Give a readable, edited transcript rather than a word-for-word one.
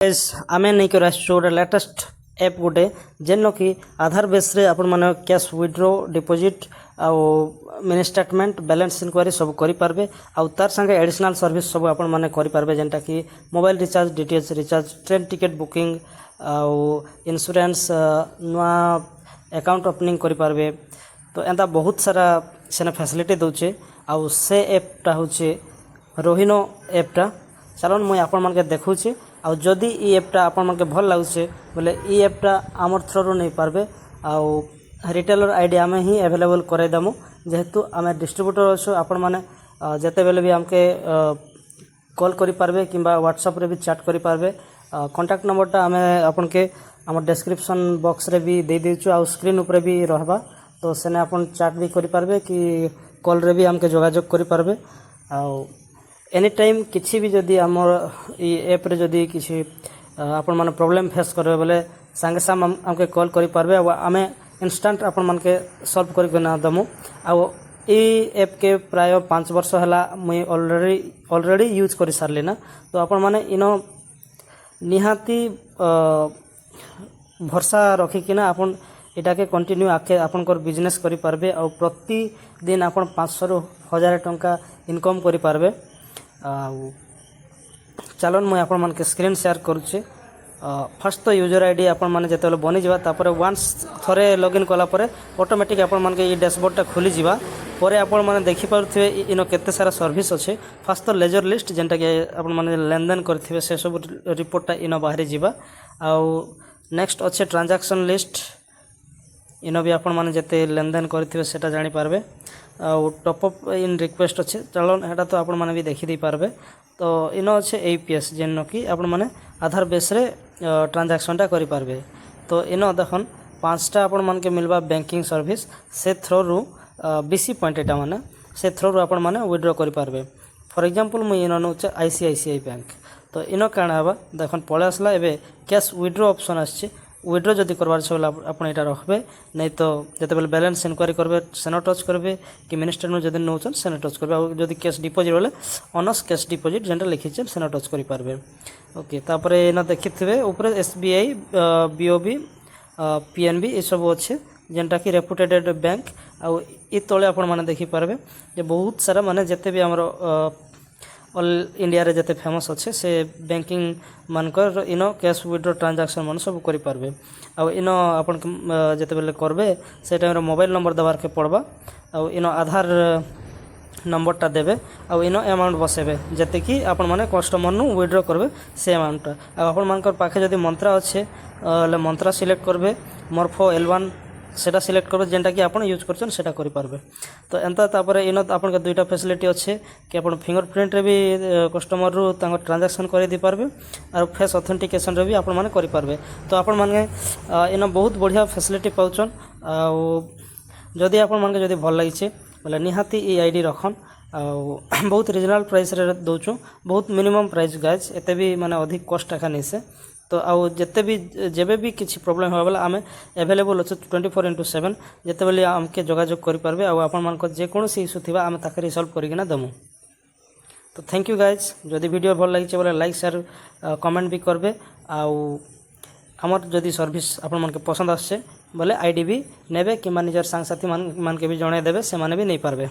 Guys आमे नहीं कर गोटे लेटेस्ट ऐप गोटे जेन कि आधार बेस रे आपण माने कैश विड्रो डिपॉजिट आउ मिनी स्टेटमेंट बैलेंस इनक्वारी सब करि पारबे आउ तार संगे एडिशनल सर्विस सब आपण माने करि पारबे जेंटा कि mobile recharge DTH recharge train ticket booking आउ इंश्योरेंस नुआ अकाउंट ओपनिंग करि पारबे। तो एंता बहुत सारा सेना फैसिलिटी दउचे आउ से ऐपटा होचे रोहिनो ऐपटा। चलन मुई आपण मानके देखुचे आउ जदि ई ऐपटा आपण मानके भल लागुचे बोले ई ऐपटा आमर थ्रू नहीं पारबे आउ रिटेलर आईडी आमे ही अवेलेबल करे दमु जेहेतु आमे डिस्ट्रीब्यूटर अच्छो आपण माने जते बेले भी हमके कॉल करि पारबे किंबा व्हाट्सएप रे भी चैट करि पारबे। कांटेक्ट नंबरटा आमे आपन के हमर डिस्क्रिप्शन बॉक्स रे भी दे देछु आउ स्क्रीन ऊपर भी रहबा तो सेने आपन चैट भी करि पारबे कि कॉल रे भी हमके जोगाजोग करि पारबे। आउ एनी टाइम किसी भी जदि आमर ई ऐप रे जदि किसी आपण माने प्रॉब्लम फेस करबे बोले संगे संग हमके कॉल करि पारबे आ आमे इंस्टेंट आपण मानके सॉल्व करि ना दमु। आ ई ऐप के प्राय 5 वर्ष हला मुई ऑलरेडी यूज करि सारली ना तो आपण माने इनो निहाती भरसा रखी कि ना आपण एटा के कंटिन्यू आके आपण कर बिजनेस करि पारबे आ प्रति दिन आपण 500 रु 1000 टंका इनकम करि पारबे। चलन मुझे आपण मानके स्क्रीन शेयर करुचे। फर्स्ट तो यूजर आईडी आपण माने जेते बनी जावा तापर वन्स थरे लॉगिन कला परे ऑटोमेटिक आपण मानके ई डैशबोर्डटा खुली जावा परे आपण माने देखि पारुथिबे इनो केते सारा सर्विस अछि। फर्स्ट तो लेजर लिस्ट जेंटा के आपण माने लेनदेन करथिबे से सब रिपोर्टटा इनो बाहरी जावा। आउ नेक्स्ट अच्छे ट्रांजैक्शन लिस्ट इनो भी आपण माने जेते लेनदेन करथिबे सेटा जानि पारबे। आउ टॉप अप इन रिक्वेस्ट अच्छे चलन हेटा तो आपण माने भी देखि दे पारबे। तो इनो अच्छे एपीएस जेन कि आपण माने आधार बेस रे ट्रांजैक्शनटा करि पारबे। तो इनो देखन 5टा आपण मानके मिलबा बैंकिंग सर्विस से थ्रू रु बीसी पॉइंट एटा माने से थ्रू रु आपण माने विथड्रॉ करि पारबे। फॉर एग्जांपल मुई इनो नउचे आईसीआईसीआई बैंक तो इनो काना हबा देखन पळे आसला एबे कैश विथड्रॉ ऑप्शन आछे विथड्रॉ जदि करबार छला आपण एटा रखबे नहीं तो जते बेले बैलेंस इनक्वारी करबे सेनो टच करबे कि मिनी स्टेटमेंट जदि नउचन सेनो टच करबे आ जदि कैश डिपॉजिट बोले ऑनस कैश डिपॉजिट जेंटा लिखिछन सेनो टच करि पारबे। ओके तापर एना देखिथिबे ऊपर एसबीआई बीओबी पीएनबी ए सब अच्छे जेंटा कि रेपुटेटेड बैंक आ ई तळे आपण माने देखि पारबे जे बहुत सारा माने जते भी हमरो ऑल इंडिया रे जते फेमस अच्छे से बैंकिंग मानकर इनो कैश विथड्रॉ ट्रांजैक्शन मन सब करि पारबे। आ इनो आपण जते बेले करबे से टाइम रे मोबाइल नंबर दबार के पड़बा आ इनो आधार नंबरटा देबे आ इनो अमाउंट बसेबे जते कि आपण माने कस्टमर नु विथड्रॉ करबे से अमाउंट आ आपण मानकर पाखे जदि मंत्रा अच्छे ले मंत्रा सिलेक्ट करबे मॉर्फो L1 सेटा सिलेक्ट करबे जेंटा कि आपण यूज करछन सेटा करि पारबे। तो एंता तापरे इनो आपण के दुईटा फैसिलिटी अच्छे कि आपण फिंगरप्रिंट रे भी कस्टमर रु तांको ट्रांजैक्शन करि दि पारबे और फेस ऑथेंटिकेशन रे भी आपण माने करि पारबे। तो आपण माने इनो बहुत बढ़िया फैसिलिटी पाउछन आ जदि आपण मानके जदि भल लागिछे बोले निहाती ई आईडी रखन आ बहुत रीजनल प्राइस रे दोछु बहुत मिनिमम प्राइस गाइज एते भी माने अधिक कॉस्ट आखा नै से। तो आउ जते भी जेबे भी किसी प्रॉब्लम हो बोला आमे अवेलेबल अच्छे 24/7 जते बेले हमके जोगाजोग करि पारबे आ आपण मानको जे कोनोसी इशू थिबा आमे ताके रिसॉल्व करिकिना दमु। तो थैंक यू गाइज जदि वीडियो भल लागिछे बोले लाइक शेयर कमेंट भी करबे आउ हमर जदि सर्विस आपण मानके पसंद आछे बोले आईडी भी नेबे कि निजर संग साथी मान के भी जणे देबे से माने भी नै पारबे।